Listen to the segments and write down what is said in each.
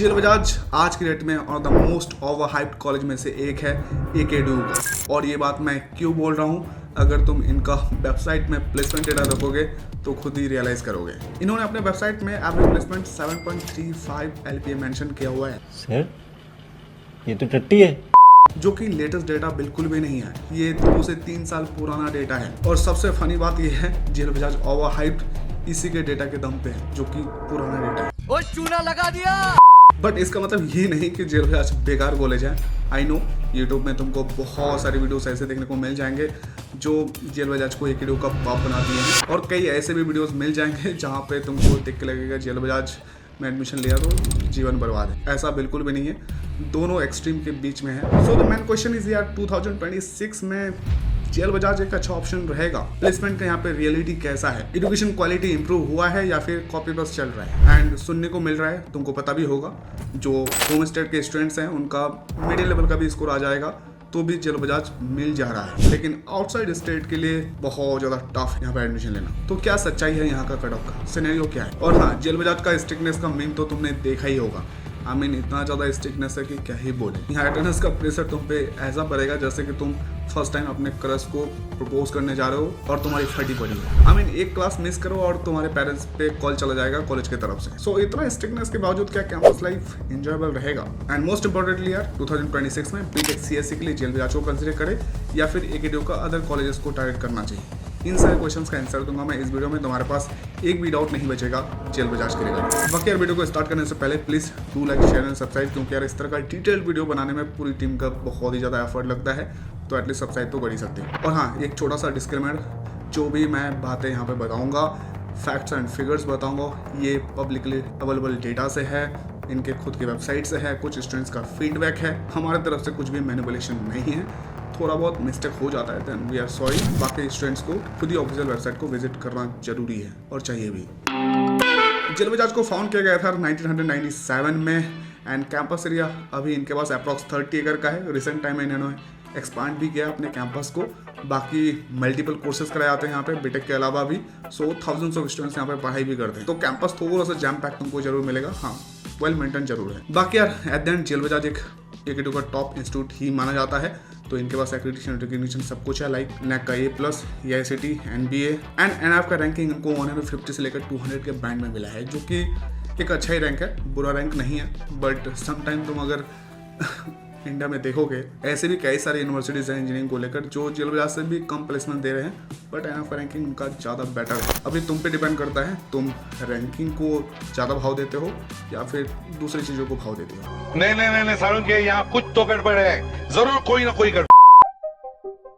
Jail Bajaj आज की date में one of the most over hyped college में से एक है AKDU का। और ये बात मैं क्यों बोल रहा हूँ, अगर तुम इनका वेबसाइट में प्लेसमेंट डेटा रखोगे तो खुद ही रियलाइज करोगे। इन्होंने अपने वेबसाइट में एवरेज प्लेसमेंट 7.35 LPA मेंशन किया हुआ है। सर ये तो टट्टी है, जो कि लेटेस्ट डेटा बिल्कुल भी नहीं है, ये 2 से 3 साल पुराना डेटा है। और सबसे फनी बात ये है, जेल बजाज ओवर हाइप्ड इसी के डेटा के दम पे है, जो कि पुराना डेटा है। और चूना लगा दिया। बट इसका मतलब ये नहीं कि जेल बजाज बेकार कॉलेज है। आई नो यूट्यूब में तुमको बहुत सारे वीडियोस ऐसे देखने को मिल जाएंगे जो जेल बजाज को AKDU का बाप बना दिए हैं, और कई ऐसे भी वीडियोस मिल जाएंगे जहाँ पे तुमको देख के लगेगा जेल बजाज में एडमिशन लिया तो जीवन बर्बाद है। ऐसा बिल्कुल भी नहीं है, दोनों एक्सट्रीम के बीच में है। So the main question is यार 2026 में जेल बजाज एक अच्छा ऑप्शन रहेगा? प्लेसमेंट का यहाँ पे रियलिटी कैसा है? एजुकेशन क्वालिटी इंप्रूव हुआ है या फिर कॉपी पेस्ट चल रहा है? एंड सुनने को मिल रहा है, तुमको पता भी होगा, जो होम स्टेट के स्टूडेंट्स हैं उनका मिडिल लेवल का भी स्कोर आ जाएगा तो भी जेल बजाज मिल जा रहा है। लेकिन आउटसाइड स्टेट के लिए बहुत ज़्यादा टफ यहाँ पे एडमिशन लेना। तो क्या सच्चाई है यहाँ का कट ऑफ का सिनेरियो क्या है? और हाँ, जेल बजाज का स्ट्रिक्टनेस का मीम तो तुमने देखा ही होगा। आई मीन इतना ज़्यादा स्ट्रिक्टनेस है कि क्या ही बोले। यहाँ अटेंडेंस का प्रेशर तुम पे ऐसा पड़ेगा जैसे कि तुम फर्स्ट टाइम अपने क्रश को प्रपोज करने जा रहे हो और तुम्हारी फटी पड़ी है। आई मीन एक क्लास मिस करो और तुम्हारे पेरेंट्स पे कॉल चला जाएगा कॉलेज की तरफ से। सो इतना स्ट्रिक्टनेस के बावजूद क्या कैंपस लाइफ एंजॉयबल रहेगा? एंड मोस्ट इंपॉर्टेंटली यार 2026 में बीटेक CSE के लिए जेल बजाज को कंसिडर करे या फिर AKDU का अदर कॉलेजेस को टारगेट करना चाहिए? इन सारे क्वेश्चंस का आंसर दूंगा मैं इस वीडियो में। तुम्हारे पास एक भी डाउट नहीं बचेगा जेल बजाज के रिगार्डिंग। बाकी यार वीडियो को स्टार्ट करने से पहले please do like share and subscribe, क्योंकि यार इस तरह का डिटेल्ड वीडियो बनाने में पूरी टीम का बहुत ही ज़्यादा एफर्ट लगता है, तो एटलीस्ट सब्सक्राइब तो कर ही सकते हैं। और हाँ, एक छोटा सा डिस्क्लेमर, जो भी मैं बातें यहाँ पे बताऊँगा, फैक्ट्स एंड फिगर्स बताऊँगा, ये पब्लिकली अवेलेबल डेटा से है, इनके खुद की वेबसाइट से है, कुछ स्टूडेंट्स का फीडबैक है, हमारे तरफ से कुछ भी मैनिपुलेशन नहीं है। थोड़ा बहुत मिस्टेक हो जाता है, देन वी आर सॉरी। बाकी स्टूडेंट्स को खुद ही ऑफिशियल वेबसाइट को विजिट करना जरूरी है और चाहिए भी। जेल बजाज को फाउंड किया गया था 1997 में एंड कैंपस एरिया अभी इनके पास अप्रॉक्स 30 एकड़ का है। रिसेंट टाइम में इन्होंने एक्सपांड भी किया अपने कैंपस को, बाकी मल्टीपल कोर्सेज कराए जाते हैं यहाँ पे बीटेक के अलावा भी। सो थाउजेंड्स ऑफ स्टूडेंट्स यहाँ पे पढ़ाई भी करते हैं, तो कैंपस थोड़ा सा जैम पैक तुमको जरूर मिलेगा। हाँ, वेल मेंटेन जरूर है। बाकी यार एट द एंड जेल बजाज एक AKDU का टॉप इंस्टीट्यूट ही माना जाता है, तो इनके पास एक्रेडिटेशन रिकॉग्निशन सब कुछ है, लाइक NAC का A+, AICTE, NBA and NAF का रैंकिंग इनको 150 से लेकर 200 के बैंड में मिला है, जो कि एक अच्छा ही रैंक है, बुरा रैंक नहीं है। बट समटाइम तुम अगर इंडिया में देखोगे, ऐसे भी कई सारी यूनिवर्सिटीज हैं इंजीनियरिंग को लेकर जो जेल बजाज से भी कम प्लेसमेंट दे रहे हैं, बट NAF का रैंकिंग उनका ज़्यादा बेटर है। अभी तुम पे डिपेंड करता है, तुम रैंकिंग को ज़्यादा भाव देते हो या फिर दूसरी चीज़ों को भाव देते हो। नहीं सारुण के यहाँ कुछ तो गड़बड़ है, जरूर कोई ना कोई गड़बड़।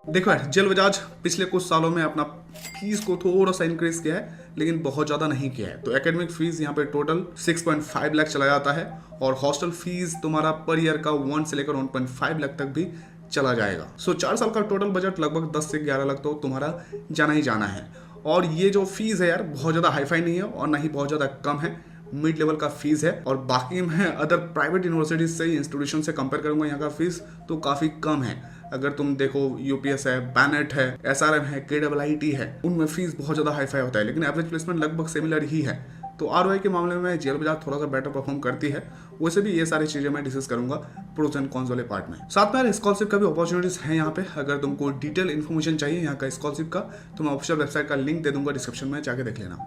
देखो यार, जेल बजाज पिछले कुछ सालों में अपना फीस को थोड़ा सा इंक्रीज किया है, लेकिन बहुत ज़्यादा नहीं किया है। तो एकेडमिक फीस यहाँ पे टोटल 6.5 लाख चला जाता है, और हॉस्टल फीस तुम्हारा पर ईयर का 1 से लेकर 1.5 लाख तक भी चला जाएगा। सो 4 साल का टोटल बजट लगभग 10 से 11 लाख तो तुम्हारा जाना ही जाना है। और ये जो फीस है यार, बहुत ज़्यादा हाईफाई नहीं है और ना ही बहुत ज़्यादा कम है, मिड लेवल का फीस है। और बाकी मैं अदर प्राइवेट यूनिवर्सिटीज से, इंस्टीट्यूशन से कंपेयर करूंगा, यहाँ का फीस तो काफ़ी कम है। अगर तुम देखो UPS है, बैनेट है, SRM है, KIIT है, उनमें फीस बहुत ज़्यादा हाईफाई होता है, लेकिन एवरेज प्लेसमेंट लगभग सिमिलर ही है। तो ROI के मामले में जेल बजाज थोड़ा सा बेटर परफॉर्म करती है। वैसे भी ये सारी चीज़ें मैं डिस्कस करूंगा प्रोस एंड कॉन्स वाले पार्ट में। साथ में स्कॉलरशिप का भी अपॉर्चुनिटीज है यहाँ पे। अगर तुमको डिटेल इन्फॉर्मेशन चाहिए यहाँ का स्कॉलरशिप का, तो मैं ऑफिशियल वेबसाइट का लिंक दे दूंगा डिस्क्रिप्शन में, जाके देख लेना।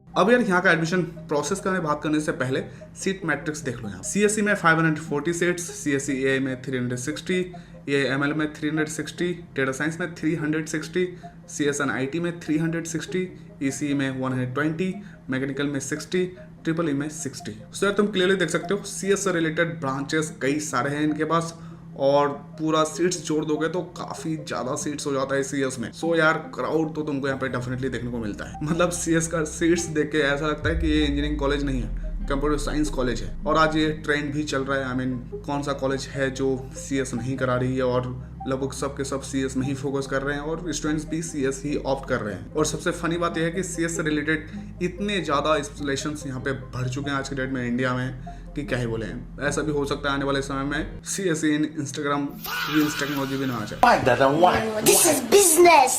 अब यार यहाँ का एडमिशन प्रोसेस का बात करने से पहले सीट मैट्रिक्स देख लो। यहाँ CSE में 540 सीट्स, CSE AI में 360, AIML में 360, डेटा साइंस में 360, CSNIT में 360, ECE में 120, मैकेनिकल में 60, ट्रिपल E में 60। सो यार तुम क्लियरली देख सकते हो CS से रिलेटेड ब्रांचेस कई सारे हैं इनके पास, और पूरा सीट्स जोड़ दोगे तो काफ़ी ज़्यादा सीट्स हो जाता है CS में। सो यार क्राउड तो तुमको यहाँ पे डेफिनेटली देखने को मिलता है। मतलब CS का सीट्स देख के ऐसा लगता है कि ये इंजीनियरिंग कॉलेज नहीं है, कंप्यूटर साइंस कॉलेज है। और आज ये ट्रेंड भी चल रहा है। आई मीन कौन सा कॉलेज है जो CS नहीं करा रही है, और लगभग सब के सब CS में ही फोकस कर रहे हैं, और स्टूडेंट्स भी CS ही ऑप्ट कर रहे हैं। और सबसे फनी बात यह है कि CS से रिलेटेड इतने ज़्यादा स्पेशलाइजेशंस यहाँ पे बढ़ चुके हैं आज के डेट में इंडिया में कि क्या ही बोले हैं। ऐसा भी हो सकता है आने वाले समय में CSE इन इंस्टाग्राम रील्स टेक्नोलॉजी भी ना आ जाए। This is business.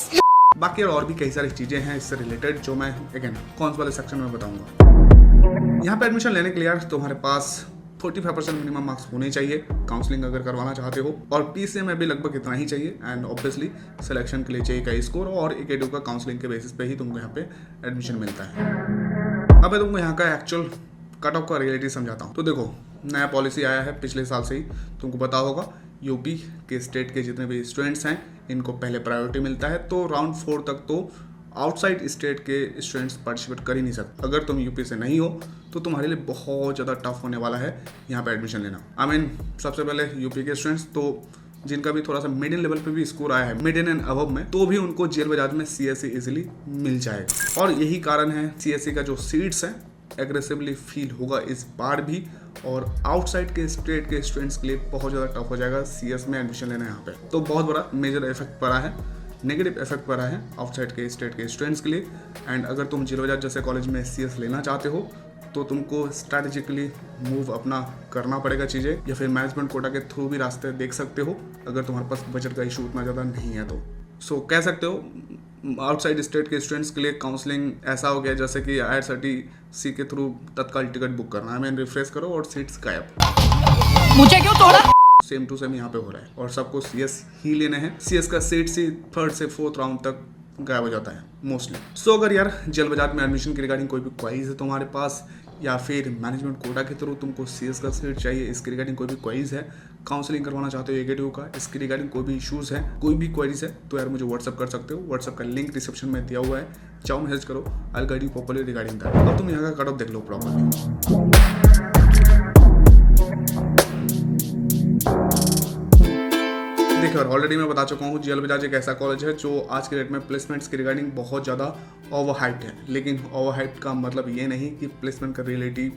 बाकी और भी कई सारी चीज़ें हैं इससे रिलेटेड, जो मैं अगेन कौन वाले सेक्शन में बताऊंगा। यहाँ पे एडमिशन लेने के लिए यार तुम्हारे पास 45% मिनिमम मार्क्स होने चाहिए काउंसलिंग अगर करवाना चाहते हो, और PCA में भी लगभग इतना ही चाहिए। एंड ऑब्वियसली सिलेक्शन के लिए चाहिए का स्कोर, और एकेडू का काउंसलिंग के बेसिस पे ही तुमको यहाँ पे एडमिशन मिलता है। अब मैं तुमको यहाँ का एक्चुअल कट ऑफ का रियलिटी समझाता हूँ। तो देखो, नया पॉलिसी आया है पिछले साल से ही, तुमको पता होगा यूपी के स्टेट के जितने भी स्टूडेंट्स हैं इनको पहले प्रायोरिटी मिलता है। तो राउंड 4 तक तो आउटसाइड स्टेट के स्टूडेंट्स पार्टिसिपेट कर ही नहीं सकते। अगर तुम यूपी से नहीं हो तो तुम्हारे लिए बहुत ज़्यादा टफ होने वाला है यहाँ पे एडमिशन लेना। सबसे पहले यूपी के स्टूडेंट्स तो जिनका भी थोड़ा सा मिडिल लेवल पे भी स्कोर आया है, मिडिल एंड अबव में, तो भी उनको जेल बजाज में CSE इजीली मिल जाएगा। और यही कारण है CSE का जो सीट्स हैं एग्रेसिवली फील होगा इस बार भी, और आउटसाइड के स्टेट के स्टूडेंट्स के लिए बहुत ज़्यादा टफ हो जाएगा CS में एडमिशन लेना यहाँ पे। तो बहुत बड़ा मेजर इफेक्ट पड़ा है, नेगेटिव इफेक्ट पड़ा है आउटसाइड के स्टेट के स्टूडेंट्स के लिए। एंड अगर तुम जेल बजाज जैसे कॉलेज में CS लेना चाहते हो तो तुमको स्ट्रैटेजिकली मूव अपना करना पड़ेगा चीज़ें, या फिर मैनेजमेंट कोटा के थ्रू भी रास्ते देख सकते हो अगर तुम्हारे पास बजट का इशू उतना ज़्यादा नहीं है तो। सो कह सकते हो आउटसाइड स्टेट के स्टूडेंट्स के लिए काउंसलिंग ऐसा हो गया जैसे कि IRCTC के थ्रू तत्काल टिकट बुक करना है, रिफ्रेश करो और सीट्स गायब। मुझे क्यों तोड़ा? सेम टू सेम यहाँ पे हो रहा है, और सबको CS ही लेने हैं। CS का सीट्स ही 3rd से 4th राउंड तक गायब हो जाता है मोस्टली। सो अगर यार जेल बजाज में एडमिशन के रिगार्डिंग कोई भी क्वारीज है तुम्हारे पास, या फिर मैनेजमेंट कोटा के थ्रू तुमको CS का सीट चाहिए, इसके रिगार्डिंग कोई भी क्वारीज है, काउंसलिंग करवाना चाहते हो एकेडू का, इसके रिगार्डिंग कोई भी इशूज़ है, कोई भी क्वारीज है, तो यार मुझे व्हाट्सअप कर सकते हो। व्हाट्सअप का लिंक डिस्क्रिप्शन में दिया हुआ है, चाहो मैसेज करो, आई guide you properly regarding that. अब तुम यहाँ का कट ऑफ देख लो प्रॉपर्ली। देखिए ऑलरेडी मैं बता चुका हूँ जेल बजाज एक ऐसा कॉलेज है जो आज के डेट में प्लेसमेंट्स के रिगार्डिंग बहुत ज़्यादा ओवरहाइप्ड है। लेकिन ओवरहाइप्ड का मतलब ये नहीं कि प्लेसमेंट का रियलिटी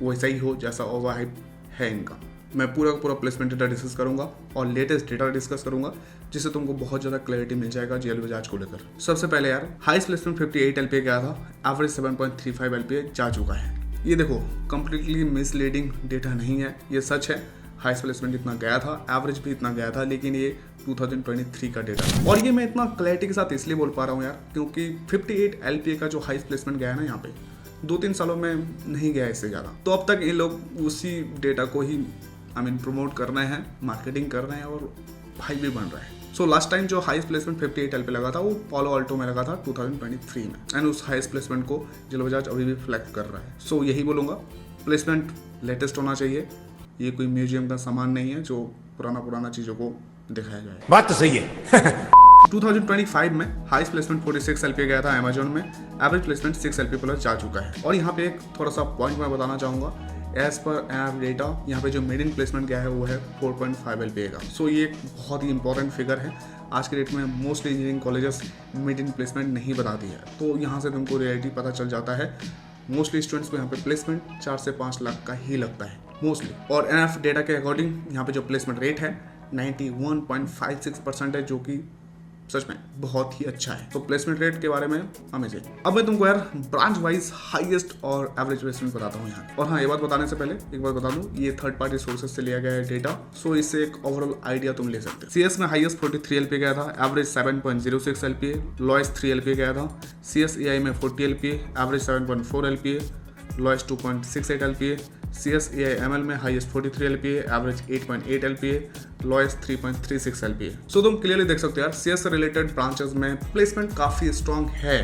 वैसा ही हो जैसा ओवरहाइप है इनका। मैं पूरा प्लेसमेंट डेटा डिस्कस करूंगा और लेटेस्ट डेटा डिस्कस करूंगा, जिससे तुमको बहुत ज़्यादा क्लैरिटी मिल जाएगा जेल बजाज को लेकर। सबसे पहले यार हाईएस्ट प्लेसमेंट 58 LPA गया था, एवरेज 7.35 LPA जा चुका है। ये देखो कंप्लीटली मिसलीडिंग डेटा नहीं है, ये सच है। हाईएस्ट प्लेसमेंट इतना गया था, एवरेज भी इतना गया था, लेकिन ये 2023 का डेटा है। और ये मैं इतना क्लैरिटी के साथ इसलिए बोल पा रहा हूँ यार क्योंकि 58 LPA का जो हाईएस्ट प्लेसमेंट गया है ना यहाँ पे 2-3 सालों में नहीं गया इससे ज़्यादा। तो अब तक ये लोग उसी डेटा को ही प्रमोट कर रहे हैं, मार्केटिंग कर रहे हैं और भाई भी बन रहे हैं। सो लास्ट टाइम जो हाईएस्ट प्लेसमेंट 58 LPA लगा था वो पालो अल्टो में लगा था 2023 में, एंड उस हाईएस्ट प्लेसमेंट को जेल बजाज अभी भी फ्लैग कर रहा है। सो यही बोलूँगा, प्लेसमेंट लेटेस्ट होना चाहिए, ये कोई म्यूजियम का सामान नहीं है जो पुराना चीज़ों को दिखाया जाए। बात तो सही है। 2025 में हाईएस्ट प्लेसमेंट 46 LPA गया था अमेजोन में, एवरेज प्लेसमेंट 6 LPA प्लस जा चुका है। और यहाँ पे एक थोड़ा सा पॉइंट मैं बताना चाहूँगा, एज पर ऐप डेटा यहाँ पे जो मीडियन प्लेसमेंट गया है वो है 4.5 LPA का। सो ये एक बहुत ही इंपॉर्टेंट फिगर है। आज के डेट में mostly engineering colleges median placement नहीं बताती है, तो यहाँ से तुमको रियलिटी पता चल जाता है। मोस्टली स्टूडेंट्स को यहाँ पे प्लेसमेंट 4 से 5 लाख का ही लगता है मोस्टली। और एनएफ डेटा के अकॉर्डिंग यहाँ पे जो प्लेसमेंट रेट है 91.56% है, जो कि सच में बहुत ही अच्छा है। तो प्लेसमेंट रेट के बारे में अमेजिंग। अब मैं तुमको यार ब्रांच वाइज हाईएस्ट और एवरेज प्लेसमेंट बताता हूँ यहाँ। और हाँ, ये बात बताने से पहले एक बात बता दूँ, ये थर्ड पार्टी सोर्सेज से लिया गया है डेटा, सो इससे एक ओवरऑल आइडिया तुम ले सकते हो। CS में हाईएस्ट 43 LPA गया था, एवरेज 7.06 LPA, लोएस्ट 3 LPA गया था। CSEI में 40 LPA, average 7.4 LPA, lowest 2.68 LPA। CSEI ML में highest 43 LPA, average 8.8 LPA, lowest 3.36 LPA। सो तुम क्लियरली देख सकते हो यार CS से रिलेटेड ब्रांचेस में प्लेसमेंट काफ़ी स्ट्रॉन्ग है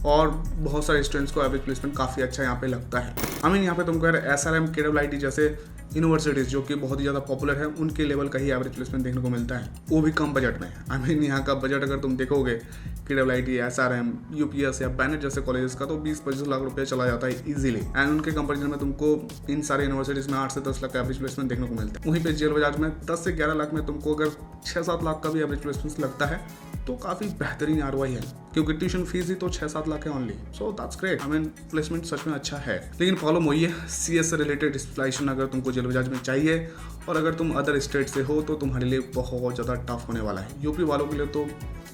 और बहुत सारे स्टूडेंट्स को एवरेज प्लेसमेंट काफ़ी अच्छा यहाँ पे लगता है। यहाँ पे तुमको यार SRM KWIT जैसे यूनिवर्सिटीज़ जो कि बहुत ही ज़्यादा पॉपुलर है, उनके लेवल का ही एवरेज प्लेसमेंट देखने को मिलता है, वो भी कम बजट में। यहाँ का बजट अगर तुम देखोगे KWIT, SRM, UPS या बैनेट जैसे कॉलेजेस का, तो 20-25 लाख रुपये चला जाता है इजीली। एंड उनके कंपेरिजन में तुमको इन सारे यूनिवर्सिटीज़ में 8 से 10 लाख का एवरेज प्लेसमेंट देखने को मिलता है। वहीं पे जेल बजाज में 10 से 11 लाख में तुमको अगर 6-7 लाख का भी एवरेज प्लेसमेंट लगता है तो काफ़ी बेहतरीन ROI है, क्योंकि ट्यूशन फीस ही तो 6-7 लाख है only. So that's great. Placement सच में अच्छा है। लेकिन प्रॉब्लम वही है, CS से रिलेटेड इंस्पिरेशन अगर तुमको जेल बजाज में चाहिए और अगर तुम अदर स्टेट से हो तो तुम्हारे लिए बहुत ज़्यादा टफ होने वाला है। यूपी वालों के लिए तो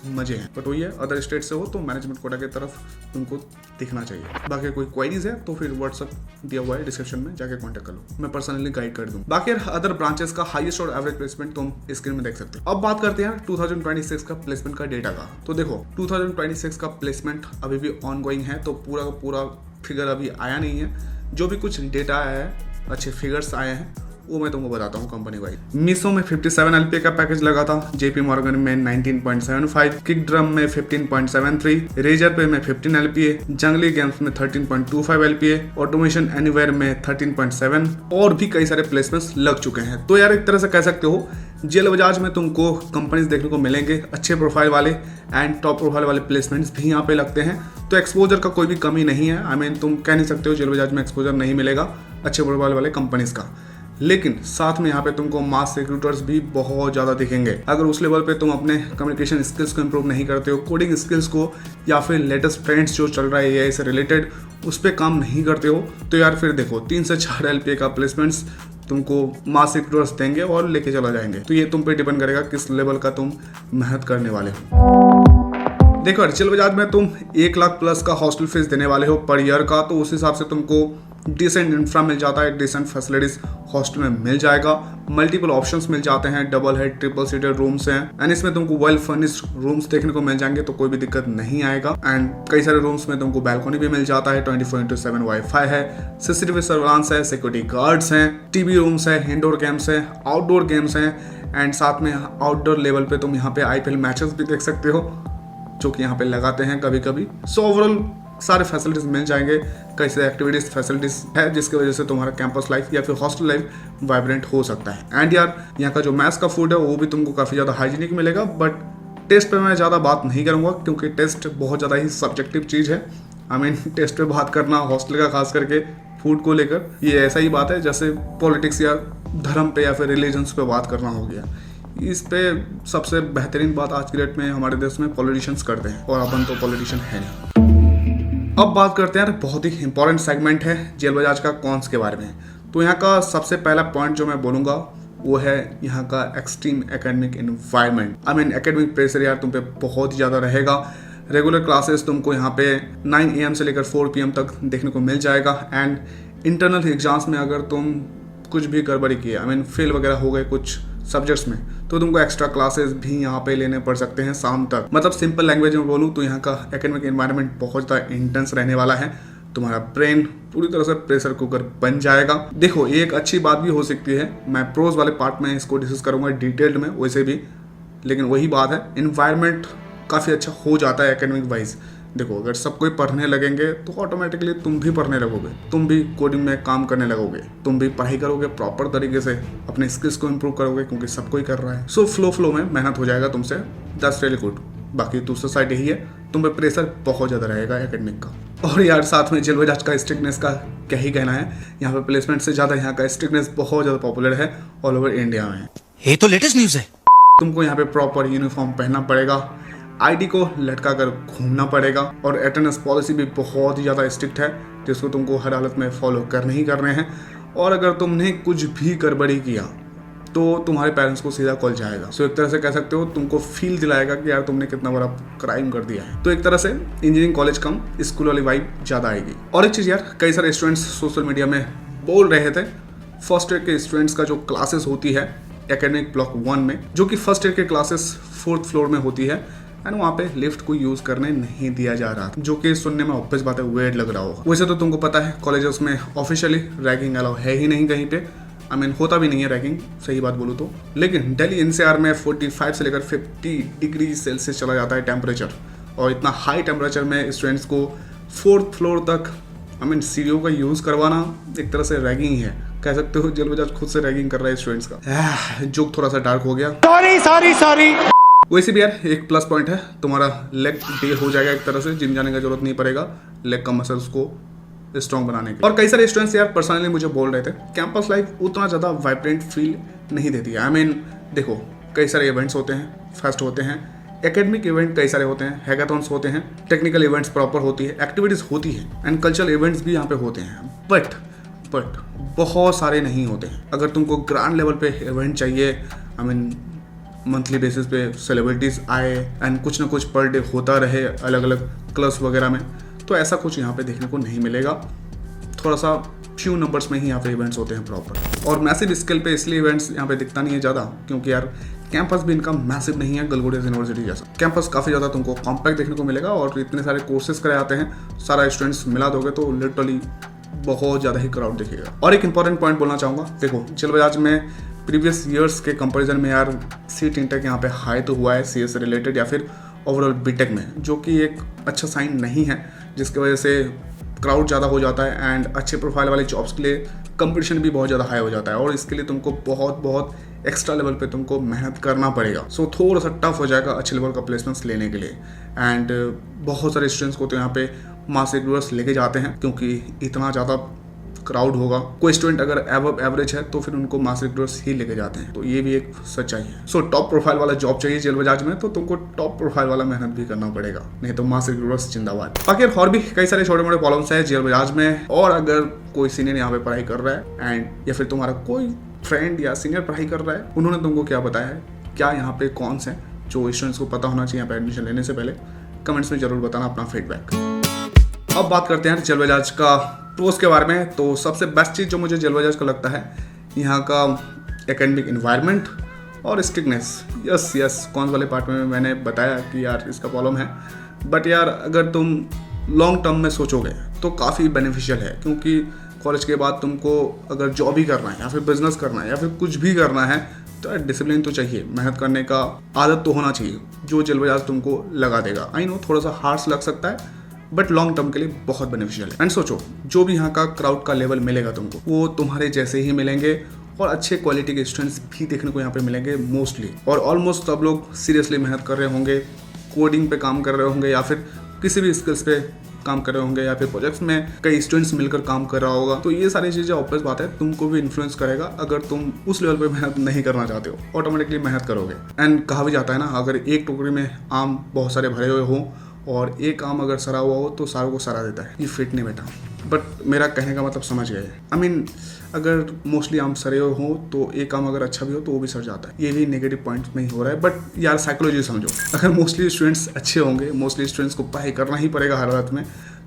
मजे हैं, बट वही है अदर स्टेट से हो तो मैनेजमेंट कोटा की तरफ तुमको दिखना चाहिए। बाकी कोई क्वेरीज है तो फिर व्हाट्सअप दिया हुआ है डिस्क्रिप्शन में, जाके कांटेक्ट कर लो, मैं पर्सनली गाइड कर दूँ। बाकी अदर ब्रांचेस का हाईएस्ट और एवरेज प्लेसमेंट तुम स्क्रीन में देख सकते हो। अब बात करते हैं 2026 का प्लेसमेंट का डेटा का। तो देखो 2026 का प्लेसमेंट अभी भी ऑन गोइंग है, तो पूरा फिगर अभी आया नहीं है, जो भी कुछ डेटा आया है, अच्छे फिगर्स आए हैं, वो मैं तुमको बताता हूँ कंपनी वाइज। मीसो में 57 LPA का पैकेज लगा था, JP मॉर्गन में 19.75, किक ड्रम में 15.73, रेजर पे में 15 LPA, जंगली गेम्स में 13.25 LPA, ऑटोमेशन एनीवेयर में 13.7 और भी कई सारे प्लेसमेंट्स लग चुके हैं। तो यार एक तरह से कह सकते हो जेल बजाज में तुमको कंपनीज देखने को मिलेंगे, अच्छे प्रोफाइल वाले एंड टॉप प्रोफाइल वाले प्लेसमेंट्स भी यहाँ पे लगते हैं। तो एक्सपोजर का कोई भी कमी नहीं है। आई मीन तुम कह नहीं सकते हो जेल बजाज में एक्सपोजर नहीं मिलेगा अच्छे प्रोफाइल वाले कंपनीज का, लेकिन साथ में यहाँ पे तुमको मास रिक्रूटर्स भी बहुत ज़्यादा दिखेंगे। अगर उस लेवल पे तुम अपने कम्युनिकेशन स्किल्स को इंप्रूव नहीं करते हो, कोडिंग स्किल्स को या फिर लेटेस्ट ट्रेंड्स जो चल रहा है AI से रिलेटेड उस पर काम नहीं करते हो, तो यार फिर देखो 3 से 4 LPA का प्लेसमेंट्स तुमको मास रिक्रूटर्स देंगे और लेके चला जाएंगे। तो ये तुम पे डिपेंड करेगा किस लेवल का तुम मेहनत करने वाले हो। देखो जेल बजाज में तुम 1 लाख प्लस का हॉस्टल फीस देने वाले हो पर ईयर का, तो उस हिसाब से तुमको डिसेंट इंफ्रा मिल जाता है, डिसेंट फैसिलिटीज हॉस्टल में मिल जाएगा, मल्टीपल ऑप्शंस मिल जाते हैं, double head triple seated rooms हैं एंड इसमें तुमको वेल फर्निश्ड रूम्स देखने को मिल जाएंगे, तो कोई भी दिक्कत नहीं आएगा। एंड कई सारे रूम्स में तुमको बैल्कनी भी मिल जाता है, 24/7 वाईफाई है, CCTV सर्विलांस है, सिक्योरिटी गार्ड्स हैं, टीवी रूम्स है, इंडोर गेम्स है, आउटडोर गेम्स हैं एंड साथ में आउटडोर लेवल पे तुम यहाँ पे IPL मैचेस भी देख सकते हो जो कि यहाँ पे लगाते हैं कभी कभी। सो ओवरऑल सारे फैसिलिटीज मिल जाएंगे, कई सारे एक्टिविटीज फैसिलिटीज है जिसकी वजह से तुम्हारा कैंपस लाइफ या फिर हॉस्टल लाइफ वाइब्रेंट हो सकता है। एंड यार यहाँ का जो मैथ्स का फूड है वो भी तुमको काफ़ी ज़्यादा हाइजीनिक मिलेगा, बट टेस्ट पे मैं ज़्यादा बात नहीं करूँगा क्योंकि टेस्ट बहुत ज़्यादा ही सब्जेक्टिव चीज़ है। आई मीन टेस्ट पे बात करना हॉस्टल का खास करके फूड को लेकर ये ऐसा ही बात है जैसे पॉलिटिक्स या धर्म पे या फिर रिलीजन्स पे बात करना हो गया। इस पे सबसे बेहतरीन बात आज की डेट में हमारे देश में पॉलिटिशियंस करते हैं और अपन तो पॉलिटिशियन है नहीं। अब बात करते हैं बहुत ही इंपॉर्टेंट सेगमेंट है जेल बजाज का कॉन्स के बारे में। तो यहाँ का सबसे पहला पॉइंट जो मैं बोलूँगा वो है यहाँ का extreme academic environment. I mean academic pressure यार तुम पे बहुत ही ज़्यादा रहेगा। रेगुलर क्लासेस तुमको यहाँ पे 9 AM से लेकर 4 PM तक देखने को मिल जाएगा एंड इंटरनल एग्जाम्स में अगर तुम कुछ भी गड़बड़ी की, आई मीन फेल वगैरह हो गए कुछ सब्जेक्ट्स में, तो तुमको एक्स्ट्रा क्लासेस भी यहाँ पे लेने पड़ सकते हैं शाम तक। मतलब सिंपल लैंग्वेज में बोलूँ तो यहाँ का एकेडमिक एनवायरनमेंट बहुत ज़्यादा इंटेंस रहने वाला है। तुम्हारा ब्रेन पूरी तरह से प्रेशर कुकर बन जाएगा। देखो एक अच्छी बात भी हो सकती है, मैं प्रोज वाले पार्ट में इसको डिस्कस करूँगा डिटेल्ड में वैसे भी, लेकिन वही बात है एनवायरनमेंट काफ़ी अच्छा हो जाता है एकेडमिक वाइज। देखो अगर सब कोई पढ़ने लगेंगे तो ऑटोमेटिकली तुम भी पढ़ने लगोगे, तुम भी कोडिंग में काम करने लगोगे, तुम भी पढ़ाई करोगे प्रॉपर तरीके से, अपने स्किल्स को इम्प्रूव करोगे क्योंकि सब कोई कर रहा है। सो फ्लो में मेहनत हो जाएगा तुमसे, दैट्स रियली गुड। बाकी दूसरा साइड यही है तुम पे प्रेशर बहुत ज़्यादा रहेगा एकेडमिक का। और यार साथ में जेल बजाज का स्ट्रिक्टनेस का क्या ही कहना है, यहाँ पे प्लेसमेंट से ज़्यादा यहाँ का स्ट्रिक्टनेस बहुत ज़्यादा पॉपुलर है ऑल ओवर इंडिया में। ये तो लेटेस्ट न्यूज़ है। तुमको यहाँ पे प्रॉपर यूनिफॉर्म पहनना पड़ेगा, ID को लटका कर घूमना पड़ेगा और अटेंडेंस पॉलिसी भी बहुत ही ज़्यादा स्ट्रिक्ट है जिसको तुमको हर हालत में फॉलो करने ही करने हैं। और अगर तुमने कुछ भी गड़बड़ी किया तो तुम्हारे पेरेंट्स को सीधा कॉल जाएगा। सो एक तरह से कह सकते हो तुमको फील दिलाएगा कि यार तुमने कितना बड़ा क्राइम कर दिया है। तो एक तरह से इंजीनियरिंग कॉलेज कम स्कूल वाली वाइब ज़्यादा आएगी। और एक चीज़ यार कई सारे स्टूडेंट्स सोशल मीडिया में बोल रहे थे फर्स्ट ईयर के स्टूडेंट्स का जो क्लासेस होती है एकेडमिक ब्लॉक 1 में, जो कि फर्स्ट ईयर के क्लासेस 4th फ्लोर में होती है एंड वहाँ पे लिफ्ट को यूज करने नहीं दिया जा रहा था, जो कि सुनने में ऑब्वियस बात है वेird लग रहा होगा। वैसे तो तुमको पता है कॉलेजेस में ऑफिशियली रैगिंग अलाउ है ही नहीं कहीं पे, आई मीन होता भी नहीं है रैगिंग सही बात बोलूँ तो। लेकिन दिल्ली NCR में 45 से लेकर 50 डिग्री सेल्सियस चला जाता है टेम्परेचर, और इतना हाई टेम्परेचर में स्टूडेंट्स को 4th फ्लोर तक आई मीन सीढ़ियों का यूज़ करवाना एक तरह से रैगिंग ही है। कह सकते हो जेल बजाज खुद से रैगिंग कर रहा है स्टूडेंट्स का। जोक थोड़ा सा डार्क हो गया, सॉरी। वैसे भी यार एक प्लस पॉइंट है तुम्हारा लेग डे हो जाएगा एक तरह से, जिम जाने का जरूरत नहीं पड़ेगा लेग का मसल्स को स्ट्रॉन्ग बनाने के। और कई सारे स्टूडेंट्स यार पर्सनली मुझे बोल रहे थे कैंपस लाइफ उतना ज़्यादा वाइब्रेंट फील नहीं देती है। आई मीन देखो कई सारे इवेंट्स होते हैं, फेस्ट होते हैं, एकेडमिक इवेंट कई सारे होते हैं, हैकाथॉन्स होते हैं, टेक्निकल इवेंट्स प्रॉपर होती है, एक्टिविटीज़ होती है एंड कल्चरल इवेंट्स भी यहाँ पे होते हैं, बट बहुत सारे नहीं होते हैं। अगर तुमको ग्रांड लेवल पे इवेंट चाहिए, आई मीन मंथली बेसिस पे सेलिब्रिटीज़ आए एंड कुछ ना कुछ पर डे होता रहे अलग अलग क्लब्स वगैरह में, तो ऐसा कुछ यहाँ पे देखने को नहीं मिलेगा। थोड़ा सा फ्यू नंबर्स में ही यहाँ पे इवेंट्स होते हैं प्रॉपर, और मैसिव स्केल पे इसलिए इवेंट्स यहाँ पे दिखता नहीं है ज़्यादा क्योंकि यार कैंपस भी इनका मैसिव नहीं है गलगोटिया यूनिवर्सिटी जैसा। कैंपस काफ़ी ज़्यादा तुमको कॉम्पैक्ट देखने को मिलेगा और इतने सारे कोर्सेज कराए जाते हैं, सारा स्टूडेंट्स मिला दोगे तो लिटरली बहुत ज़्यादा ही क्राउड दिखेगा। और एक इंपॉर्टेंट पॉइंट बोलना चाहूँगा, देखो जेल बजाज में प्रीवियस ईयर्स के कंपैरिजन में यार सीट इंटेक यहाँ पे हाई तो हुआ है CS से रिलेटेड या फिर ओवरऑल बीटेक में, जो कि एक अच्छा साइन नहीं है, जिसकी वजह से क्राउड ज़्यादा हो जाता है एंड अच्छे प्रोफाइल वाले जॉब्स के लिए कंपटीशन भी बहुत ज़्यादा हाई हो जाता है और इसके लिए तुमको बहुत एक्स्ट्रा लेवल पे तुमको मेहनत करना पड़ेगा। सो थोड़ा सा टफ हो जाएगा अच्छे लेवल का प्लेसमेंट्स लेने के लिए एंड बहुत सारे स्टूडेंट्स को तो यहाँ पे मास रिक्रूटर्स लेके जाते हैं क्योंकि इतना ज़्यादा क्राउड होगा। कोई स्टूडेंट अगर एवब एवरेज है तो फिर उनको मास रिक्रूटर्स ही लेके जाते हैं, तो ये भी एक सच्चाई है। सो टॉप प्रोफाइल वाला जॉब चाहिए जेल बजाज में तो तुमको टॉप प्रोफाइल वाला मेहनत भी करना पड़ेगा, नहीं तो मास रिक्रूटर्स जिंदाबाद। बाकी और भी कई सारे छोटे मोटे प्रॉब्लम्स है जेल बजाज में। और अगर कोई सीनियर यहाँ पे पढ़ाई कर रहा है एंड या फिर तुम्हारा कोई फ्रेंड या सीनियर पढ़ाई कर रहा है, उन्होंने तुमको क्या बताया है, क्या यहाँ पे कौन से जो स्टूडेंट्स को पता होना चाहिए यहाँ पे एडमिशन लेने से पहले, कमेंट्स में जरूर बताना अपना फीडबैक। अब बात करते हैं जेल बजाज का प्रोस के बारे में। तो सबसे बेस्ट चीज़ जो मुझे जेल बजाज का लगता है यहाँ का एकेडमिक इन्वायरमेंट और स्ट्रिक्टनेस। यस कौन वाले पार्ट में मैंने बताया कि यार इसका प्रॉब्लम है, बट यार अगर तुम लॉन्ग टर्म में सोचोगे तो काफ़ी बेनिफिशियल है, क्योंकि कॉलेज के बाद तुमको अगर जॉब ही करना है या फिर बिजनेस करना है या फिर कुछ भी करना है तो डिसिप्लिन तो चाहिए, मेहनत करने का आदत तो होना चाहिए, जो जेल बजाज तुमको लगा देगा। आई नो थोड़ा सा हार्श लग सकता है बट लॉन्ग टर्म के लिए बहुत बेनिफिशियल है। एंड सोचो जो भी यहाँ का क्राउड का लेवल मिलेगा तुमको वो तुम्हारे जैसे ही मिलेंगे और अच्छे क्वालिटी के स्टूडेंट्स भी देखने को यहाँ पे मिलेंगे मोस्टली। और ऑलमोस्ट सब लोग सीरियसली मेहनत कर रहे होंगे, कोडिंग पे काम कर रहे होंगे या फिर किसी भी स्किल्स पे काम कर रहे होंगे या फिर प्रोजेक्ट्स में कई स्टूडेंट्स मिलकर काम कर रहा होगा। तो ये सारी चीज़ें ऑब्वियस बात है तुमको भी इन्फ्लुएंस करेगा। अगर तुम उस लेवल पे मेहनत नहीं करना चाहते हो ऑटोमेटिकली मेहनत करोगे। एंड कहा भी जाता है ना, अगर एक टोकरी में आम बहुत सारे भरे हुए हों और एक आम अगर सड़ा हुआ हो तो सारों को सड़ा देता है, ये फिट नहीं बैठा। बट मेरा कहने का मतलब समझ गए। आई मीन अगर मोस्टली आम सड़े हुए हों तो एक आम अगर अच्छा भी हो तो वो भी सड़ जाता है। ये भी नेगेटिव पॉइंट नहीं हो रहा है, बट यार साइकोलॉजी समझो। अगर मोस्टली स्टूडेंट्स अच्छे होंगे, मोस्टली स्टूडेंट्स को पढ़ाई करना ही पड़ेगा हर हालत में,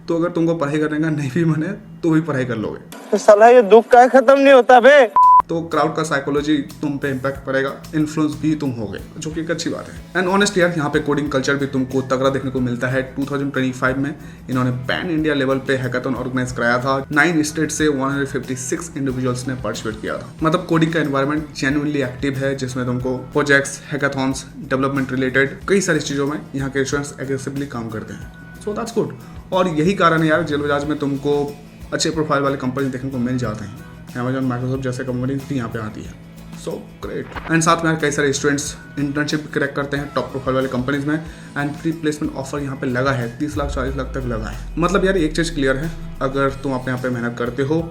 तो अगर तुमको पढ़ाई करने का नहीं भी मन है तो भी पढ़ाई कर लोगे। तो साला ये दुख का खत्म नहीं होता बे। तो क्राउड का साइकोलॉजी तुम पे इम्पैक्ट पड़ेगा, इन्फ्लुएंस भी तुम होगे, जो कि एक अच्छी बात है। एंड ऑनेस्टली यार यहाँ पे कोडिंग कल्चर भी तुमको तगड़ा देखने को मिलता है। 2025 में इन्होंने पैन इंडिया लेवल पे हैकाथन ऑर्गेनाइज कराया था। 9 स्टेट से 156 इंडिविजुअल्स ने पार्टिसिपेट किया था। मतलब कोडिंग का एनवायरनमेंट जेन्युइनली एक्टिव है, जिसमें तुमको प्रोजेक्ट्स, हैकाथॉन्स, डेवलपमेंट रिलेटेड कई सारी चीज़ों में यहाँ के स्टूडेंट्स एग्रेसिवली काम करते हैं। So that's good. और यही कारण है यार जेल बजाज में तुमको अच्छे प्रोफाइल वाले कंपनी देखने को मिल जाते हैं। अमेजॉन, माइक्रोसॉफ्ट जैसे कंपनी भी यहाँ पे आती है। So great. एंड साथ में कई सारे स्टूडेंट्स इंटर्नशिप क्रैक करते हैं टॉप प्रोफाइल वाले कंपनीज में। एंड प्री प्लेसमेंट ऑफर यहाँ पे लगा है, 30 लाख 40 लाख तक लगा है। मतलब यार एक चीज़ क्लियर है, अगर तुम अपने यहाँ पे मेहनत करते हो,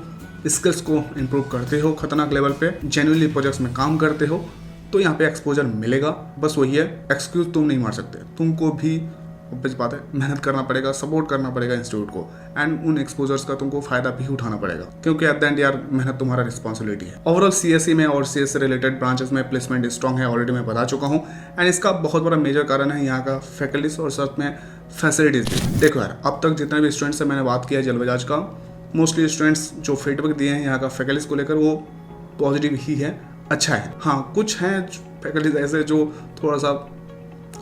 स्किल्स को इम्प्रूव करते हो खतरनाक लेवल पे, जेन्युइनली प्रोजेक्ट्स में काम करते हो, तो यहाँ पे एक्सपोजर मिलेगा। बस वही है, एक्सक्यूज तुम नहीं मार सकते, तुमको भी ऑब्वियस बात है मेहनत करना पड़ेगा, सपोर्ट करना पड़ेगा इंस्टीट्यूट को एंड उन एक्सपोजर्स का तुमको फायदा भी उठाना पड़ेगा, क्योंकि एट द एंड यार मेहनत तुम्हारा रिस्पॉन्सिबिलिटी है। ओवरऑल CSE में और CS से रिलेटेड ब्रांचेस में प्लेसमेंट स्ट्रॉन्ग है, ऑलरेडी मैं बता चुका हूँ। एंड इसका बहुत बड़ा मेजर कारण है यहाँ का फैकल्टीज और साथ में फैसिलिटीज भी। देखो यार अब तक जितने भी स्टूडेंट्स से मैंने बात किया जेल बजाज का, मोस्टली स्टूडेंट्स जो फीडबैक दिए हैं यहाँ का फैकल्टीज को लेकर वो पॉजिटिव ही है, अच्छा है। हाँ कुछ हैं फैकल्टीज ऐसे जो थोड़ा सा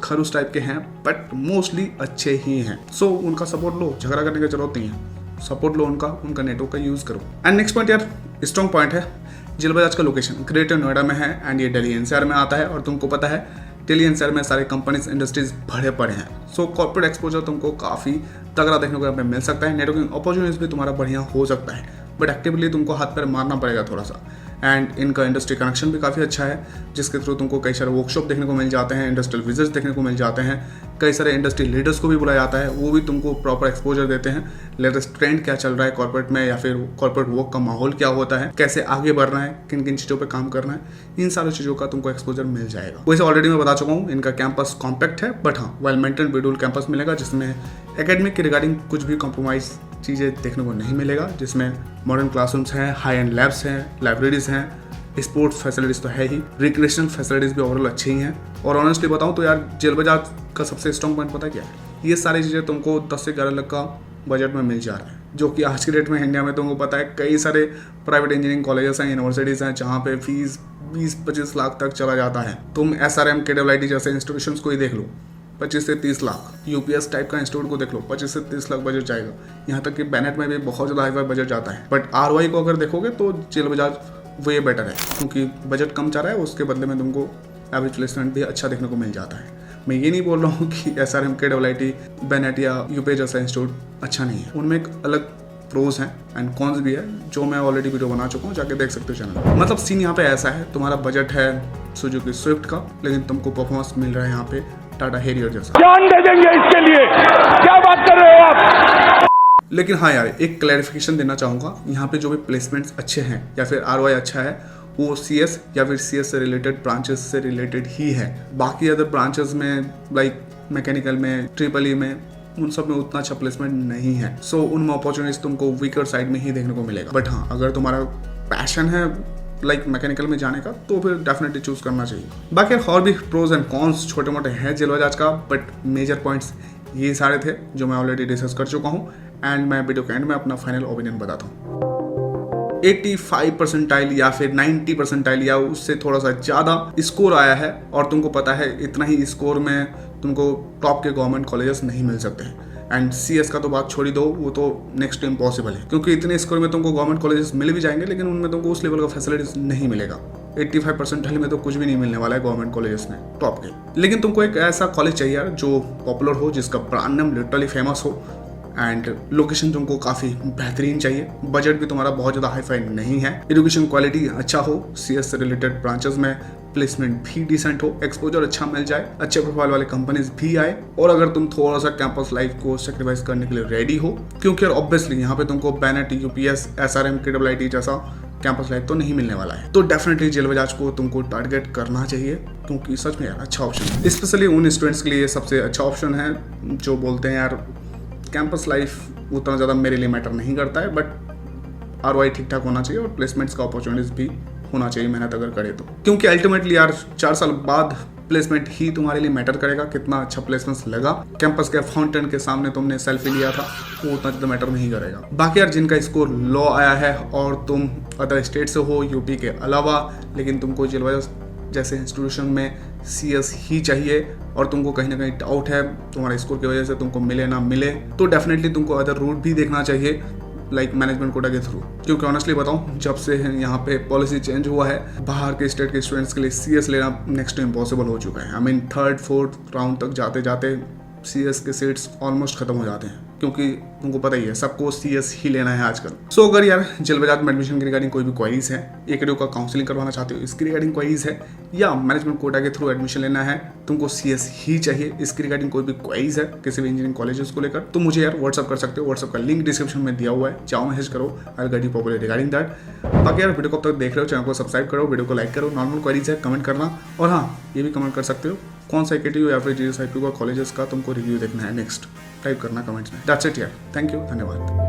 खरूस टाइप के हैं, बट मोस्टली अच्छे ही हैं। सो उनका सपोर्ट लो, झगड़ा करने की जरूरत नहीं है, सपोर्ट लो उनका नेटवर्क का यूज़ करो। एंड नेक्स्ट पॉइंट यार स्ट्रॉन्ग पॉइंट है, जेल बजाज का लोकेशन ग्रेटर नोएडा में है एंड ये दिल्ली NCR में आता है। और तुमको पता है दिल्ली NCR में सारे कंपनीज इंडस्ट्रीज भरे पड़े हैं। सो कॉर्पोरेट एक्सपोजर तुमको काफ़ी तगड़ा देखने को यहाँ पे मिल सकता है, नेटवर्किंग अपॉर्चुनिटीज भी तुम्हारा बढ़िया हो सकता है, बट एक्टिवली तुमको हाथ पैर मारना पड़ेगा थोड़ा सा। एंड इनका इंडस्ट्री कनेक्शन भी काफ़ी अच्छा है, जिसके थ्रू तुमको कई सारे वर्कशॉप देखने को मिल जाते हैं, इंडस्ट्रियल विजिट्स देखने को मिल जाते हैं, कई सारे इंडस्ट्री लीडर्स को भी बुलाया जाता है, वो भी तुमको प्रॉपर एक्सपोजर देते हैं, लेटेस्ट ट्रेंड क्या चल रहा है कॉर्पोरेट में या फिर कॉर्पोरेट वर्क का माहौल क्या होता है, कैसे आगे बढ़ना है, किन किन चीज़ों पर काम करना है, इन सारी चीज़ों का तुमको एक्सपोजर मिल जाएगा। वैसे ऑलरेडी मैं बता चुका हूँ इनका कैंपस कॉम्पैक्ट है, बट हाँ वेल मेंटेन बिल्डुल कैंपस मिलेगा, जिसमें एकेडमिक के रिगार्डिंग कुछ भी कॉम्प्रोमाइज़ चीज़ें देखने को नहीं मिलेगा, जिसमें मॉडर्न क्लासरूम्स हैं, हाई एंड लैब्स हैं, लाइब्रेरीज हैं, स्पोर्ट्स फैसिलिटीज़ तो है ही, रिक्रिएशनल फैसिलिटीज़ भी ओवरऑल अच्छी ही हैं। और ऑनेस्टली बताऊँ तो यार जेल बजाज का सबसे स्ट्रॉन्ग पॉइंट पता क्या है, ये सारी चीज़ें तुमको 10 से 11 लाख का बजट में मिल जा रहा है, जो कि आज के डेट में इंडिया में तुमको पता है कई सारे प्राइवेट इंजीनियरिंग कॉलेजेस हैं, यूनिवर्सिटीज़ हैं, जहाँ पे फीस 20-25 लाख तक चला जाता है। तुम SRM KWIT जैसे इंस्टीट्यूशंस को ही देख लो, 25 से 30 लाख। यूपीएस टाइप का इंस्टीट्यूट को देख लो, 25 से 30 लाख बजट जाएगा। यहाँ तक कि बैनेट में भी बहुत ज़्यादा हाई बजट जाता है। बट आरओआई को अगर देखोगे तो जेल बजाज वे बेटर है, क्योंकि बजट कम जा रहा है, उसके बदले में तुमको एवरेज प्लेसमेंट भी अच्छा देखने को मिल जाता है। मैं ये नहीं बोल रहा हूँ कि SRM, KIIT, बैनेट या यूपीएस जैसा इंस्टीट्यूट अच्छा नहीं है। उनमें एक अलग प्रोज हैं एंड कॉन्स भी है, जो मैं ऑलरेडी वीडियो बना चुका हूँ, जाके देख सकते हो चैनल। मतलब सीन यहाँ पे ऐसा है, तुम्हारा बजट है सुजुकी स्विफ्ट का, लेकिन तुमको परफॉर्मेंस मिल रहा है यहाँ पे टाटा हैरियर जैसा। जान दे देंगे इसके लिए, क्या बात कर रहे हो आप? लेकिन हाँ यार, एक क्लैरिफिकेशन देना चाहूँगा, यहाँ पे जो भी प्लेसमेंट्स अच्छे हैं या फिर ROI अच्छा है, वो CS या फिर CS से रिलेटेड ब्रांचेस से रिलेटेड ही है। बाकी अदर ब्रांचेस में लाइक मैकेनिकल में, ट्रिपल में, उन सब में उतना अच्छा प्लेसमेंट नहीं है। सो उनमें अपॉर्चुनिटीज तुमको वीकर साइड में ही देखने को मिलेगा। बट हाँ, अगर तुम्हारा पैशन है लाइक मैकेनिकल में जाने का, तो फिर डेफिनेटली चूज करना चाहिए। बाकी और भी प्रोज एंड कॉन्स छोटे मोटे हैं जेल बजाज का, बट मेजर पॉइंट्स ये सारे थे जो मैं ऑलरेडी डिस्कस कर चुका हूँ। एंड मैं वीडियो के एंड में अपना फाइनल ओपिनियन बताता हूँ। 85 परसेंटाइल या फिर 90 परसेंटाइल या उससे थोड़ा सा ज़्यादा स्कोर आया है, और तुमको पता है इतना ही स्कोर में तुमको टॉप के गवर्नमेंट कॉलेजेस नहीं मिल सकते हैं। एंड CS का तो बात छोड़ ही दो, वो तो नेक्स्ट टू इम्पॉसिबल है, क्योंकि इतने स्कोर में तुमको गवर्नमेंट कॉलेजेस मिल भी जाएंगे, लेकिन उनमें तुमको उस लेवल का फैसिलिटीज नहीं मिलेगा। 85 परसेंटाइल में तो कुछ भी नहीं मिलने वाला है गवर्नमेंट कॉलेजेस में टॉप के। लेकिन तुमको एक ऐसा कॉलेज चाहिए यार जो पॉपुलर हो, जिसका ब्रांड नेम लिटरली फेमस हो, एंड लोकेशन तुमको काफ़ी बेहतरीन चाहिए। बजट भी तुम्हारा बहुत ज़्यादा हाई फाई नहीं है। एजुकेशन क्वालिटी अच्छा हो, CS से रिलेटेड ब्रांचेस में प्लेसमेंट भी डिसेंट हो, एक्सपोजर अच्छा मिल जाए, अच्छे प्रोफाइल वाले कंपनीज भी आए, और अगर तुम थोड़ा सा कैंपस लाइफ को सेक्रीफाइस करने के लिए रेडी हो, क्योंकि ऑब्वियसली यहाँ पे तुमको बैनेट, UPS, SRM, KIIT जैसा कैंपस लाइफ तो नहीं मिलने वाला है। तो डेफिनेटली जेल बजाज को तुमको टारगेट करना चाहिए, क्योंकि सच में यार अच्छा ऑप्शन है। स्पेशली उन स्टूडेंट्स के लिए सबसे अच्छा ऑप्शन है जो बोलते हैं यार कैंपस लाइफ उतना ज़्यादा मेरे लिए मैटर नहीं करता है, बट ROI ठीक ठाक होना चाहिए और प्लेसमेंट्स का अपॉर्चुनिटीज भी होना चाहिए, मेहनत अगर करे तो। क्योंकि अल्टीमेटली यार 4 साल बाद प्लेसमेंट ही तुम्हारे लिए मैटर करेगा, कितना अच्छा प्लेसमेंट्स लगा। कैंपस के फाउंटेन के सामने तुमने सेल्फी लिया था, वो उतना ज़्यादा मैटर नहीं करेगा। बाकी यार जिनका स्कोर लो आया है और तुम अदर स्टेट से हो, यूपी के अलावा, लेकिन तुमको जेल बजाज जैसे इंस्टीट्यूशन में CS ही चाहिए, और तुमको कहीं ना कहीं डाउट है तुम्हारे स्कोर की वजह से तुमको मिले ना मिले, तो डेफिनेटली तुमको अदर रूट भी देखना चाहिए, लाइक मैनेजमेंट कोटा के थ्रू। क्योंकि ऑनेस्टली बताऊं, जब से यहाँ पे पॉलिसी चेंज हुआ है, बाहर के स्टेट के स्टूडेंट्स के लिए CS लेना नेक्स्ट टू इम्पॉसिबल हो चुका है। I mean 3rd 4th round तक जाते जाते CS के सीट्स ऑलमोस्ट खत्म हो जाते हैं, क्योंकि तुमको पता ही है सबको CS ही लेना है आजकल। सो अगर यार जेल बजाज में एडमिशन के रिगार्डिंग कोई भी क्वेरीज है, AKDU का काउंसलिंग करवाना चाहते हो, इसकी रिगार्डिंग क्वेरीज है, या मैनेजमेंट कोटा के थ्रू एडमिशन लेना है, तुमको CS ही चाहिए, इसकी रिगार्डिंग कोई भी क्वेरीज है किसी भी इंजीनियरिंग कॉलेजेस को लेकर, तो मुझे यार व्हाट्सअप कर सकते हो। व्हाट्सअप का लिंक डिस्क्रिप्शन में दिया हुआ है, जाओ मैसेज करो, I will guide you properly regarding that. बाकी यार वीडियो को अब तक देख रहे हो, चैनल को सब्सक्राइब करो, वीडियो को लाइक करो, नॉर्मल क्वेरीज है कमेंट करना, और हाँ ये भी कमेंट कर सकते हो कौन सा AKDU या फिर GSIP का कॉलेजेस का तुमको रिव्यू देखना है नेक्स्ट, टाइप करना कमेंट्स में। दैट्स इट यार, थैंक यू, धन्यवाद।